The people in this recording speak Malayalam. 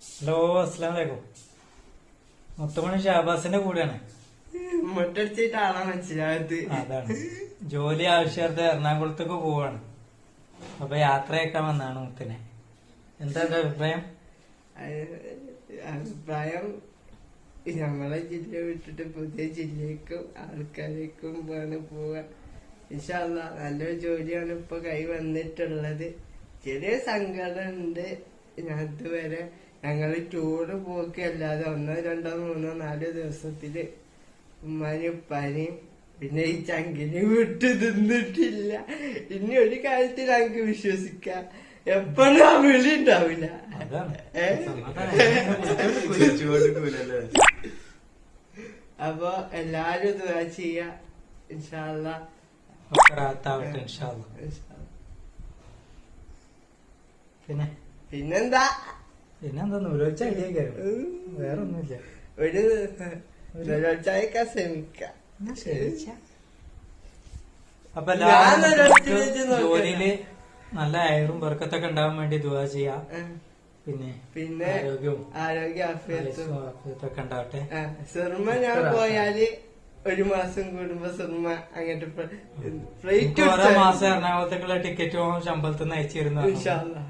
ഹലോ, അസ്സലാമു അലൈക്കും. മുത്തുമണി ഷാബാസിന്റെ കൂടെയാണ്. മുട്ടടിച്ചിട്ട് ആളാ മനസ്സിലായത്. അതാണ്, ജോലി ആവശ്യാർത്ഥം എറണാകുളത്തേക്ക് പോവാണ്. അപ്പൊ യാത്രയാക്കാൻ വന്നാണ് മുത്തിനെ. എന്താ എന്റെ അഭിപ്രായം? അഭിപ്രായം നമ്മളെ ജില്ല വിട്ടിട്ട് പുതിയ ജില്ലയ്ക്കും ആൾക്കാരേക്കും പോവാ. ഇൻഷാ അല്ലാ നല്ലൊരു ജോലിയാണ് ഇപ്പൊ കൈ വന്നിട്ടുള്ളത്. ചെറിയ സങ്കടം ഉണ്ട്. ഞാൻ ഇതുവരെ ഞങ്ങള് ടൂറ് പോക്കല്ലാതെ 1, 2, 3, 4 ദിവസത്തില് ഉമ്മാനും ഉപ്പാനെയും പിന്നെ ഈ ചങ്കിനെ വിട്ട് തിന്നിട്ടില്ല. ഇനി ഒരു കാര്യത്തിൽ ഞങ്ങക്ക് വിശ്വസിക്കാം, എപ്പോഴും ആ വിളി ഉണ്ടാവില്ല. അപ്പൊ എല്ലാരും ദുആ ചെയ്യാ. ഇൻഷാ അല്ലാ പിന്നെന്താ നൂലോച്ച വേറെ ഒന്നുമില്ല. ഒരു നൂലോച്ചായക്കാൻ ശ്രമിക്കാം. അപ്പൊ എല്ലാവരും ജോലിയില് നല്ല അയറും ബർക്കത്തൊക്കെ ഉണ്ടാവാൻ വേണ്ടി ദുആ ചെയ്യാ. പിന്നെ ആരോഗ്യമൊക്കെ ഉണ്ടാവട്ടെ. സുർമ ഞാൻ പോയാല് 1 മാസം കൂടുമ്പോ സുർമ അങ്ങോട്ട് ഫ്ലൈറ്റ് ഓരോ മാസം എറണാകുളത്തേക്കുള്ള ടിക്കറ്റും ശമ്പളത്തിൽ നിന്ന് അയച്ചു തരുന്ന. ഇൻഷാ അല്ലാ.